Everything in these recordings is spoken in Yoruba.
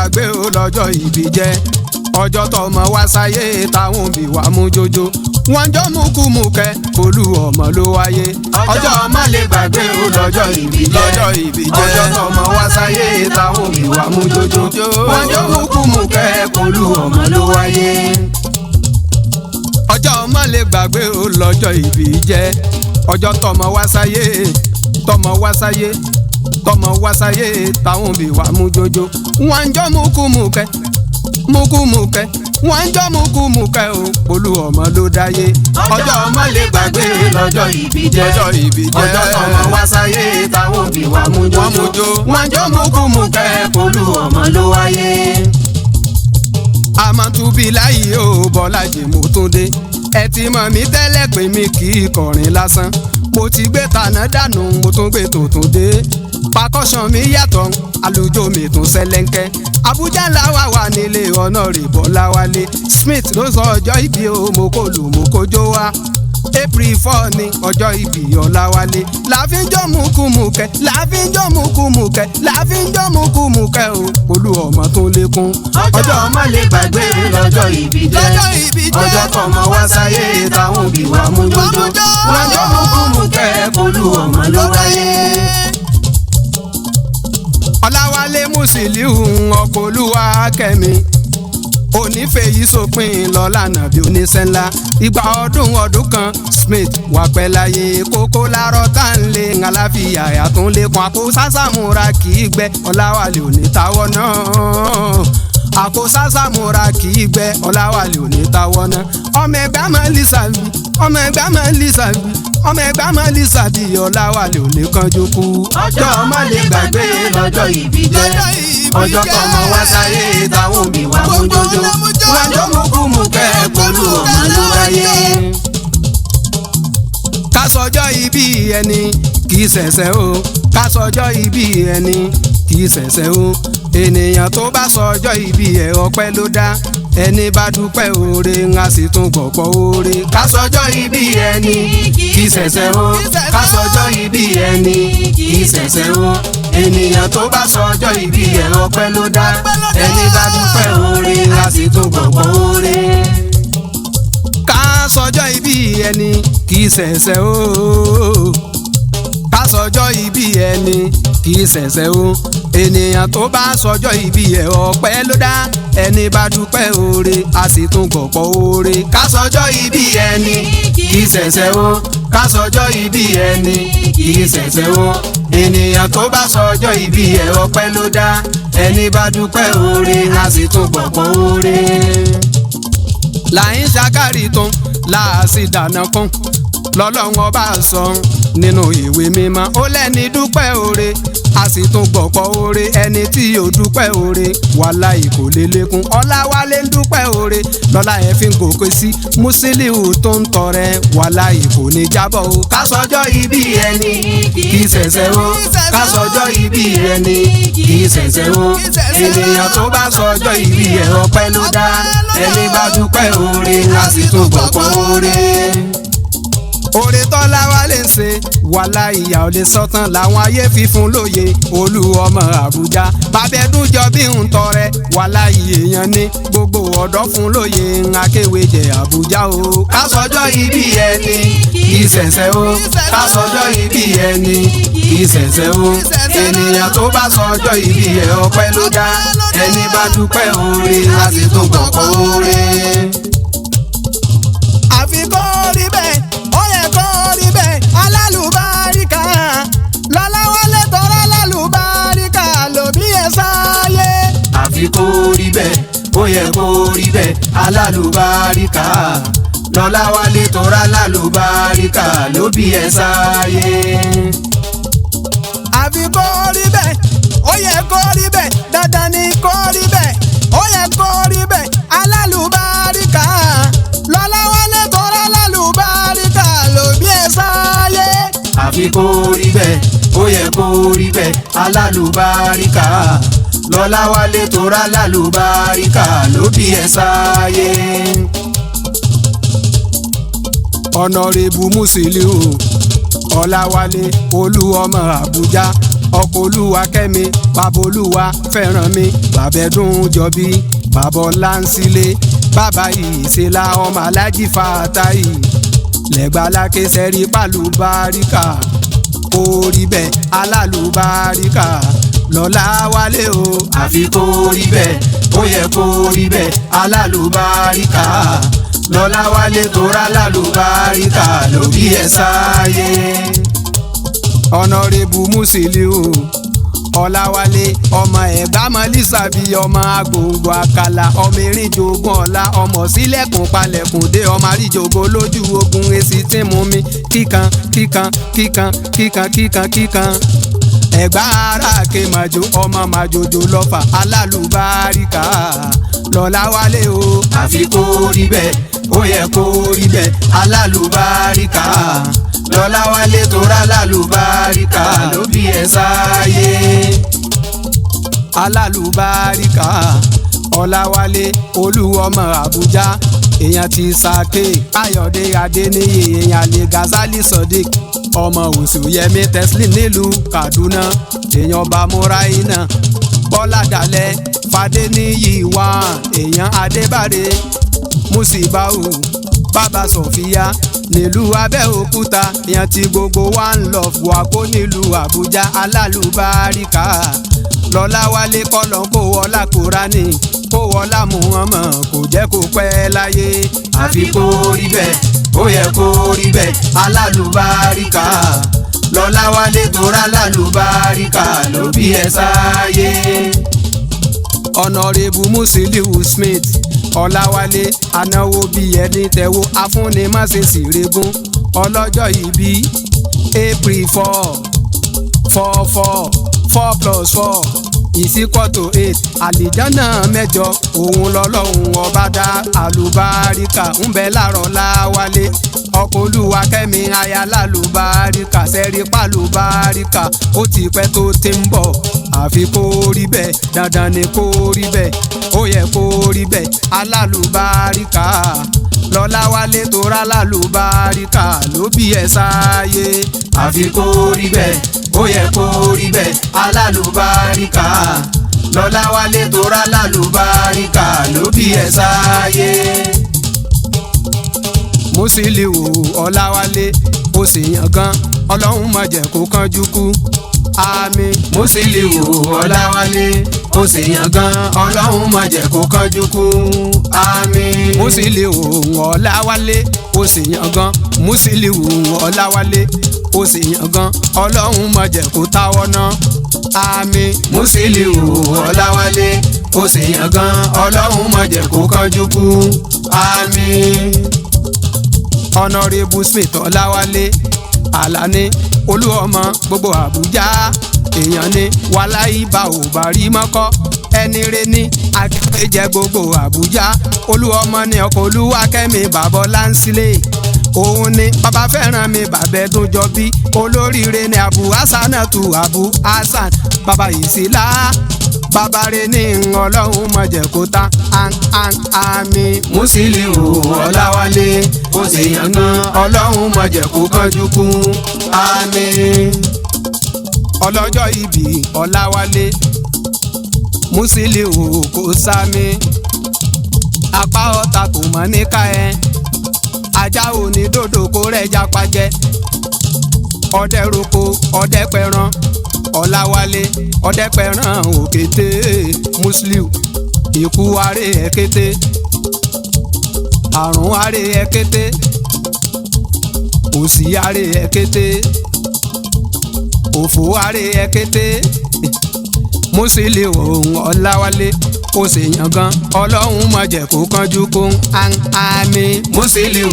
gbàgbé o lọ́jọ́ ìbí jẹ́ ọjọ́ tọmọ wá sáyé táwọn òbí wa mú jójó wọ́n jọ mú kú mú kẹ́ olú ọmọ ló wáyé ọjọ́ má lè gbàgbé o lọ́jọ́ ìbí jẹ́ ọjọ́ tọmọ wá sáyé táwọn òbí wa mú jójó wọ́n jọ mú kú mú kẹ́ olú ọmọ ló wáyé ọjọ́ má lè gbàgbé o lọ́jọ́ ìbí jẹ́ ọjọ́ tọmọ wá sáyé táwọn òbí wa mú jójó wọ́n jọ mú kú mú kẹ́ wọ́n jọ mú kú mú kẹ́ o olú ọmọ ló dáyé ọjọ́ má lè gbàgbé lọ́jọ́ ìbí jẹ́ ọjọ́ tọmọ wá sáyé táwọn òbí wa mú jójó wọ́n jọ mú kú mú kẹ́ olú ọmọ ló wáyé. Àmọ̀túbí láyé o Bọ́lájí Mọ́túndé ẹ ti mọ̀ mí tẹ́lẹ̀ pé mi kì í kọrin lásán mo ti gbé tànà dànù mo tún gbé tuntun dé pakọ́sàn mi yàtọ̀ àlùjọ mi tún ṣẹlẹ́ńkẹ́ Àbújá làwa wà nílé Honorable Ọláwálé Smith ló sọ ọjọ́ ìbí o mo kò lù mo kó jó wá April 4 ní ọjọ́ ìbí Ọláwálé láfíńjọ́ mukúmukẹ́ o olú ọmọ tó lékún ọjọ́ má lè gbàgbé lọ́jọ́ ìbí jẹ́ ọjọ́ tọmọ wá sáyé táwọn òbí wa mú jójó wọ́n jọ mukúmukẹ́ olú ọmọ ló wáyé. Ọláwálé Musiliu ọkọ̀ olúwa kẹ́mi onífèyí sópin lọ́lànà bí oníṣẹ́ ńlá ìgbà ọdún kan Smith wà pẹ́ láyé kókó lárọ́ tá ń lé àlàáfíà àtún lẹ́kùn àkó sásàmúra kì í gbẹ Ọláwálé òní táwọ́ náà àkó sásàmúra kì í gbẹ Ọláwálé òní táwọ́ náà ọmọ ẹgbẹ́ máa ń lísàbí Ọláwálé òní kanjú kú ọjọ́ má lè gbàgbé lọ́jọ́ ìbí jẹ́ ọjọ́ tọmọ wá sáyé táwọn òbí wa mú jójó wọ́n jọ mú kú mú kẹ́ olú ọmọ ló wáyé. Ká sọjọ́ ìbí ẹni kì í ṣẹ̀ṣẹ̀ o ká sọjọ́ ìbí ẹni kì í ṣẹ̀ṣẹ̀ o ènìyàn tó bá sọjọ́ ìbí ẹ̀ ọpẹ́ ló dá ẹni bá dúpẹ́ oore ńlá sì tún gbọ̀pọ̀ oore. Ká sọjọ́ ìbí ẹni kì í ṣẹ̀ṣẹ̀ o ká sọjọ́ ìbí ẹni kì í ṣẹ̀ṣẹ̀ o ènìyàn tó bá sọjọ́ ìbí ẹ̀ ọpẹ́ ló dá ẹni bá dúpẹ́ oore ńlá sì tún gbọ̀pọ̀ oore. Ká sọjọ́ ìbí ẹni kì í ṣẹ̀ṣẹ̀ o ká sọjọ́ ìbí ẹni kì í ṣẹ̀ṣẹ̀ o ènìyàn tó bá sọjọ́ ìbí ẹ̀ ọpẹ́ ló dá ẹni bá dúpẹ́ oore a sì tún gbọ̀pọ̀ oore. Ká sọjọ́ ìbí ẹni kì í ṣẹ̀ṣẹ̀ o ká sọjọ́ ìbí ẹni kì í ṣẹ̀ṣẹ̀ o ènìyàn tó bá sọjọ́ ìbí ẹ̀ ọpẹ́ ló dá ẹni bá dúpẹ́ oore a sì tún gbọ̀pọ̀ oore. Láyín ṣàkárì tán láàsì dáná kan lọ́lọ́run ọba sọ nínú ìwé mímọ́ ó lẹ́ni dúpẹ́ oore a sì tún gbọ̀pọ̀ oore ẹni tí yóò dúpẹ́ oore wàláhì kò lè lékún. Ọláwálé ń dúpẹ́ oore lọ́lá ẹ̀ fi ń gòkè sí Musiliu tó ń tọrẹ wàláhì kò ní jábọ̀ o. Ká sọjọ́ ìbí ẹni kì í ṣẹ̀ṣẹ̀ o ká sọjọ́ ìbí ẹni kì í ṣẹ̀ṣẹ̀ o ènìyàn tó bá sọjọ́ ìbí ẹ̀ ọpẹ́ ló dá ẹni bá dúpẹ́ oore a sì tún gbọ̀pọ̀ oore. Oore tọ́láwálé ń ṣe wàláhì ìyá ò lè sọ́tàn làwọn ayé fífún lóye olú ọmọ Àbújá bàbẹ́dún jọ bí ń tọrẹ wàláhì èèyàn ní gbogbo ọ̀dọ́ fún lóye akéwèjẹ Àbújá o. Ká sọjọ́ ìbí ẹni kì í ṣẹ̀ṣẹ̀ o ká sọjọ́ ìbí ẹni kì í ṣẹ̀ṣẹ̀ o ènìyàn tó bá sọjọ́ ìbí ẹ̀ ọpẹ́ ló dá ẹni bá dúpẹ́ oore a sì tún gbọ̀pọ̀ oore. Àfikún rí bẹ́ẹ̀ alálùbáríkà lọ́láwálé tọrọ alálùbáríkà lòbí ẹ̀ sáyé. Àfi kó rí bẹ́ẹ̀ ó yẹ kó rí bẹ́ẹ̀ alálùbáríkà lọ́láwálé tọrọ alálùbáríkà lòbí ẹ̀ sáyé. Àfi kó rí bẹ́ẹ̀ ó yẹ kó rí bẹ́ẹ̀ dandan ni kó rí bẹ́ẹ̀ ó yẹ kó rí bẹ́ẹ̀ alálùbáríkà lọ́láwálé tọrọ alálùbáríkà lòbí ẹ̀ sáyé. Àfi kó rí bẹ́ẹ̀ ó yẹ kó rí bẹ́ẹ̀ alálùbáríkà lọ́láwálé tọrọ alálùbáríkà lòbí ẹ̀ sáyé. Honorable Musiliu Ọláwálé olú ọmọ Àbújá ọkọ Olúwakẹ́mi bàbá Olúwa fẹ́ràn mi bàbá Ẹ̀dùn Jọbí bàbá Ọlánsílé bàbá Ìṣẹ̀lá ọmọ Aláàjì Fàtáì lẹ́gbàlákè sẹ́rí pàlùbáríkà kó rí bẹ́ẹ̀ alálùbáríkà lọ́lá wálé o àfi kó rí bẹ́ẹ̀ ó yẹ kó rí bẹ́ẹ̀ alálùbáríkà lọ́lá wálé tó rà lálùbáríkà ló bí ẹ sáyé. Honorable Musiliu Ọláwálé ọmọ Ẹ̀gbámọ̀lísàbí ọmọ Agbòǹgbò Àkàlà ọmọ erin jogún ọlá ọmọ sílẹ̀kùn palẹ̀kùn dé ọmọ àríjògo lójú ogun èsì tí mú mi kíkan kíkan kíkan kíkan kíkan kíkan Ẹ̀gbá ara Kémàjò ọmọ màjòjò lọ́fà alálùbáríkà lọ́lá wálé o àfi kó rí bẹ́ẹ̀ ó yẹ kó rí bẹ́ẹ̀ alálùbáríkà lọ́lá wálé tó rà lálùbáríkà ló bí ẹ sáyé. Alálùbáríkà Ọláwálé Olúọmọ Àbújá èèyàn ti Sàké Káyọ̀dé Adéníyì èèyàn lè Gazali Sodiq ọmọ Òṣùyẹmí Teslim nílùú Kaduna èèyàn Bamuraina Bọ́lá Dalẹ̀ Fadéníyì wá èèyàn Adébárè Musibau Bàbá Sọ̀fíà nílùú Abẹ́òkúta èèyàn ti gbogbo One Love wà kó nílùú Àbújá alálùbáríkà lọ́lá wálé kọ́lọ́n kó wọlá Kúránì kó wọlá Muhammad kò jẹ́ kó pẹ́ láyé àfi kó rí bẹ́ẹ̀ ó yẹ kó rí bẹ́ẹ̀ alálùbáríkà lọ́lá wálé tó rà lálùbáríkà ló bí ẹ sáyé. Honorable Musiliu Smith Ọláwálé anáwó bíi ẹni tẹ̀wó afúnni má ṣe sì regún ọlọ́jọ́ ìbí April 4 +4 8 àlìjánà mẹ́jọ òun lọ́lọ́run ọba dá àlùbáríkà ń bẹ láàrọ̀ Láwálé ọkọ Olúwakẹ́mi aya lálùbáríkà sẹ́rí pàlùbáríkà ó ti pẹ́ tó ti ń bọ̀ àfi kó rí bẹ́ẹ̀ dandan ni kó rí bẹ́ẹ̀ ó yẹ kó rí bẹ́ẹ̀ alálùbáríkà lọ́lá wálé tó rà lálùbáríkà ló bí ẹ sáyé àfi kó rí bẹ́ẹ̀ ó yẹ kó rí bẹ́ẹ̀ alálùbáríkà lọ́lá wálé tó rà lálùbáríkà ló bí ẹ sáyé. Musiliu Ọláwálé ó sì yàn gan ọlọ́run má jẹ́ kó kánjú kú àmín. Musiliu Ọláwálé ó sì yàn gan ọlọ́run má jẹ́ kó kánjú kú àmín. Musiliu Ọláwálé ó sì yàn gan Musiliu Ọláwálé ó sì yàn gan ọlọ́run má jẹ́ kó táwọ́ ná àmín. Musiliu Ọláwálé ó sì yàn gan ọlọ́run má jẹ́ kó kánjú kú àmín. Honorable Smith Ọláwálé Àlàní Olúọmọ gbogbo Àbújá èèyàn ni wàláì bá ò bá rí mọ́kọ́ ẹni rẹ ní akéjẹ gbogbo Àbújá Olúọmọ ní ọkọ Olúwakẹ́mi bàbá Ọlánsílé òun ni bàbá fẹ́ràn mi bàbá Ẹ̀dùn Jọbí olóríire ní Abu Hasanatu Abu Hasan bàbá Ìṣẹ̀lá bàbá rẹ ní ọlọ́run má jẹ́ kó tán àmín. Musiliu Ọláwálé ó sì yàn gan ọlọ́run má jẹ́ kó kánjú kú àmín. Ọlọ́jọ́ ìbí Ọláwálé Musiliu kò sámi apá ọ̀tá kò mọ̀ níkà ẹ̀ ajá òní dòdò kó rẹ̀ jápa jẹ ọdẹ roko ọdẹ pẹran Ọláwálé ọdẹ pẹran òkété Musiliu ikú aré ẹkété àrùn aré ẹkété òsì aré ẹkété òfò aré ẹkété Musiliu Ọláwálé ó sì yàn gan ọlọ́run má jẹ́ kó kánjú kún àmín. Musiliu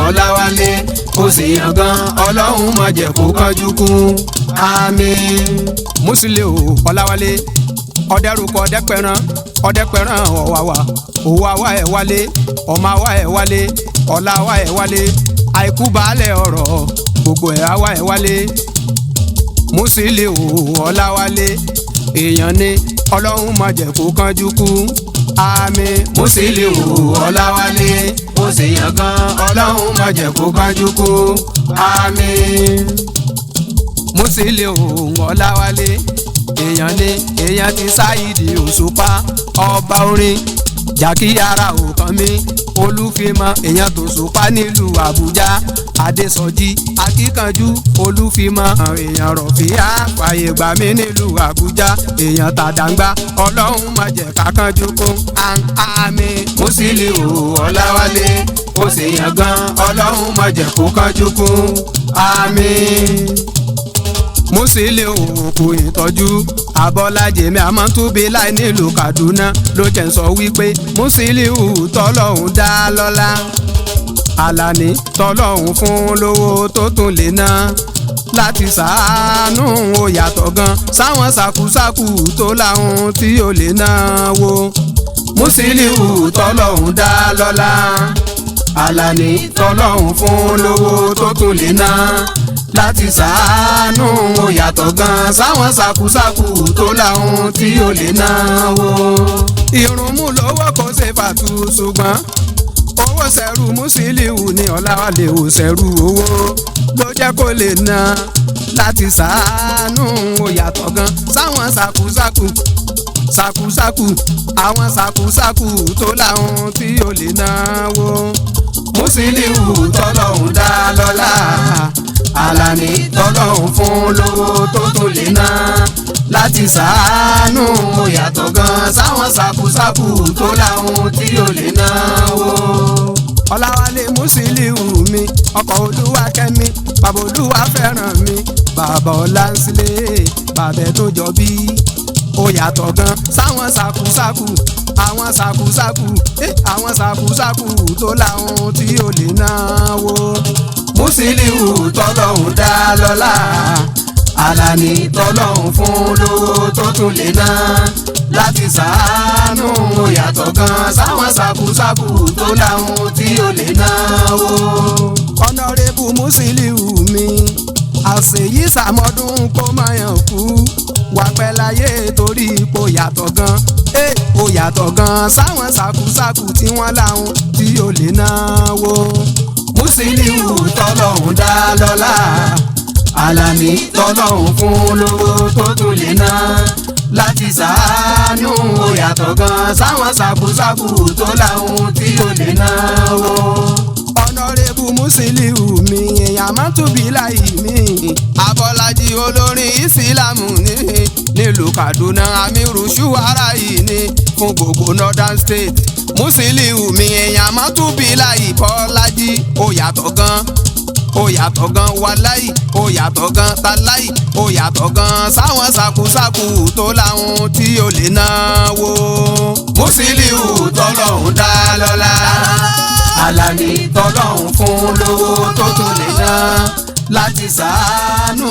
Ọláwálé ó sì yàn gan ọlọ́run má jẹ́ kó kánjú kún àmín. Musiliu Ọláwálé ọdẹrùkọ ọdẹpẹran òwàwà ẹ̀ wálé ọmọwà ẹ̀ wálé ọláwà ẹ̀ wálé àìkú baálẹ̀ ọ̀rọ̀ gbogbo ẹ̀ àwà ẹ̀ wálé. Musiliu Ọláwálé èèyàn ni ọlọ́run má jẹ́ kó kánjú kú àmín. Musiliu Ọláwálé ó sì yàn gan ọlọ́run má jẹ́ kó kánjú kú àmín. Musiliu Ọláwálé èèyàn ti Sáyídì Òṣùpá ọba orin jàkíyàrá òkan mi olúfimọ èèyàn t'Òṣùpá nílùú Àbújá Adésọjí akíkanjú olúfimọ èèyàn rọ̀fíà fàyè gbà mí nílùú Àbújá èèyàn tàdàǹgbà ọlọ́run má jẹ́ kákanjú kó àmì Musiliu Ọláwálé ó ṣèyàn gan ọlọ́run má jẹ́ kó kanjú kó àmì. Musiliu kò ìtọ́jú Abọ́lájẹmí Àmọ́túbí láì nílùú Kaduna ló jẹ́ ń sọ wípé Musiliu tọ́lọ́hún dá lọ́lá Àlàní tọ́lọ́hún fún lówó tó tún lè ná láti ṣàánú ó yàtọ̀ gan sáwọn ṣàkúṣàkú tó láhùn tí ó lè náwó. Musiliu tọ́lọ́hún dá lọ́lá Àlàní tọ́lọ́hún fún lówó tó tún lè ná láti ṣàánú ó yàtọ̀ gan sáwọn ṣàkúṣàkú tó láhùn tí ó lè náwó. ìrùnmú lówó kò ṣe fàtú ṣùgbọ́n owó ṣẹ̀rù Musiliu ní Ọláwálé ò ṣẹ̀rù owó ló jẹ́ kó lè ná láti ṣàánú ó yàtọ̀ gan sáwọn ṣàkúṣàkú àwọn ṣàkúṣàkú tó láhùn tí ó lè náwó. Musiliu tọ́lọ́hún dá lọ́lá Àlàní tọ́lọ́hún fún lówó tó tún lè ná láti ṣàánú ó yàtọ̀ gan sáwọn ṣàkúṣàkú tó láhùn tí ó lè náwó. Ọláwálé Musiliu mi ọkọ̀ Olúwakẹ́mi bàbá Olúwafẹ́ràn mi bàbá Ọlánsílẹ̀ bàbá tó jọ bí ó yàtọ̀ gan sáwọn ṣàkúṣàkú àwọn ṣàkúṣàkú tó láhùn tí ó lè náwó. Musiliu tọ́lọ́hún dá lọ́lá Àlàní tọ́lọ́hún fún lówó tó tún lè ná láti ṣàánú ó yàtọ̀ gan sáwọn ṣàkúṣàkú tó láhùn tí ó lè náwó. Honorable Musiliu mi àṣeyí sàmọ́dún kó máa yàn kú wà pẹ́ láyé torí ipò yàtọ̀ gan ó yàtọ̀ gan sáwọn ṣàkúṣàkú tí wọ́n láhùn tí ó lè náwó. Musiliu tọ́lọ́hún dá lọ́lá Àlàní tọ́lọ́hún fún lówó tó tún lè ná láti ṣàánú ó yàtọ̀ gan sáwọn ṣàkúṣàkú tó láhùn tí ó lè náwó. Honorable Musiliu mi èèyàn Àmọ́túbí láì mí Abọ́lájí olórin ìsìlámù nílùú Kaduna Amiru Shuwara yìí ní fún gbogbo Northern State. Musiliu mi èèyàn Àmọ́túbí láì Bọ́lájí ó yàtọ̀ gan wàláì ó yàtọ̀ gan tàláì ó yàtọ̀ gan sáwọn ṣàkúṣàkú tó láhùn tí ó lè náwó. Musiliu tọ́lọ́hún dá lọ́lá Àlàní tọ́lọ́hún fún lówó tó tún lè ná láti ṣàánú